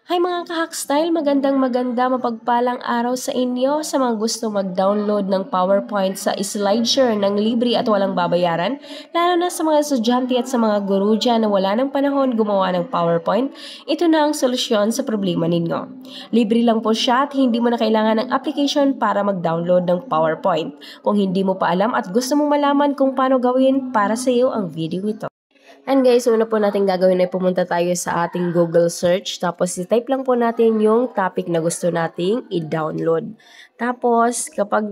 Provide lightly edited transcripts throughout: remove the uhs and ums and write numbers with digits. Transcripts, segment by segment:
Hi mga ka-Hackstyle! Magandang mapagpalang araw sa inyo sa mga gusto mag-download ng PowerPoint sa SlideShare ng libre at walang babayaran, lalo na sa mga estudyante at sa mga guru dyan na wala ng panahon gumawa ng PowerPoint. Ito na ang solusyon sa problema ninyo. Libre lang po siya at hindi mo na kailangan ng application para mag-download ng PowerPoint. Kung hindi mo pa alam at gusto mong malaman kung paano gawin, para sa iyo ang video ito. And guys, una po natin gagawin ay pumunta tayo sa ating Google search. Tapos i-type lang po natin yung topic na gusto nating i-download. Tapos kapag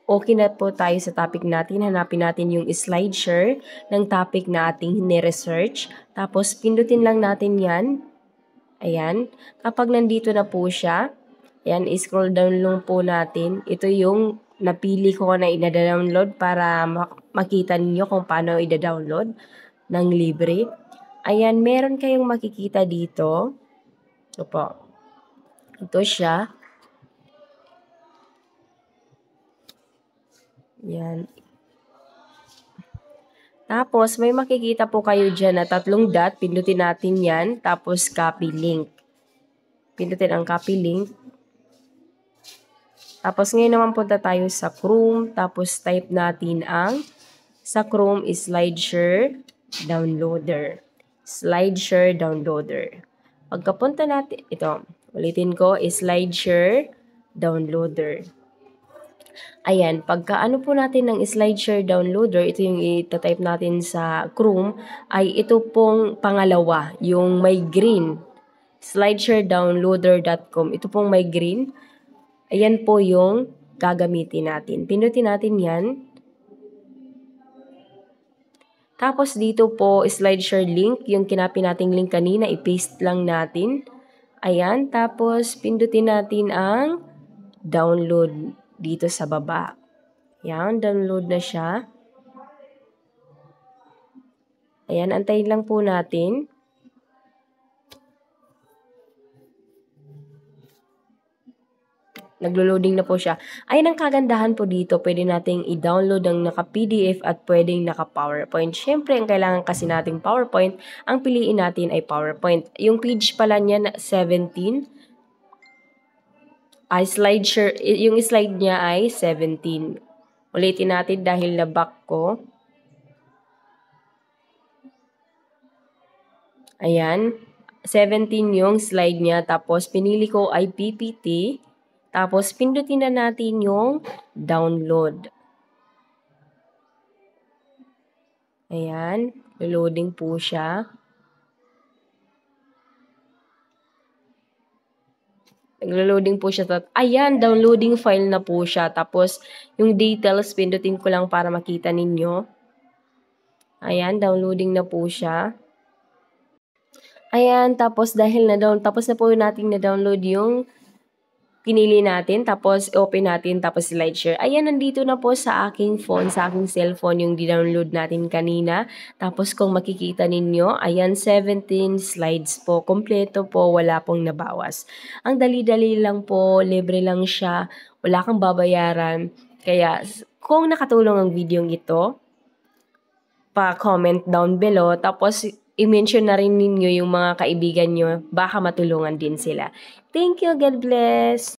okay na po tayo sa topic natin, hanapin natin yung SlideShare ng topic na ating ni-research. Tapos pindutin lang natin yan. Ayan. Kapag nandito na po siya, ayan, scroll down lang po natin. Ito yung napili ko na i-download para makita niyo kung paano i-download ng libre. Ayan, meron kayong makikita dito. Ito po. Ito siya. Ayan. Tapos, may makikita po kayo dyan na 3 dot. Pindutin natin yan. Tapos, copy link. Pindutin ang copy link. Tapos, ngayon naman punta tayo sa Chrome. Tapos, type natin ang sa Chrome is SlideShare Downloader. SlideShare Downloader. Pagkapunta natin, ito, ulitin ko, is SlideShare Downloader. Ayan, pagkaano po natin ng SlideShare Downloader, ito yung itatype natin sa Chrome, ay ito pong pangalawa, yung may green. SlideShareDownloader.com. Ito pong may green. Ayan po yung gagamitin natin. Pindutin natin yan. Tapos dito po, SlideShare link, yung kinapin nating link kanina, i-paste lang natin. Ayan, tapos pindutin natin ang download dito sa baba. Ayan, download na siya. Ayan, antayin lang po natin. Naglo-loading na po siya. Ayan ang kagandahan po dito. Pwede nating i-download ang naka-PDF at pwedeng naka-PowerPoint. Siyempre, ang kailangan kasi nating PowerPoint, ang piliin natin ay PowerPoint. Yung page pala niya, 17. SlideShare, yung slide niya ay 17. Ulitin natin dahil na-back ko. Ayan. 17 yung slide niya. Tapos, pinili ko ay PPT. Tapos, pindutin na natin yung download. Ayan. Loading po siya. Naglo-loading po siya. Ayan, downloading file na po siya. Tapos, yung details, pindutin ko lang para makita ninyo. Ayan, downloading na po siya. Ayan, tapos dahil tapos na po natin na-download yung pinili natin, tapos open natin, tapos SlideShare. Ayan, nandito na po sa aking phone, sa aking cellphone, yung di-download natin kanina. Tapos kung makikita ninyo, ayan, 17 slides po. Kompleto po, wala pong nabawas. Ang dali-dali lang po, libre lang siya, wala kang babayaran. Kaya, kung nakatulong ang video ito, pa-comment down below, tapos i-mention na rin ninyo yung mga kaibigan nyo, baka matulungan din sila. Thank you, God bless!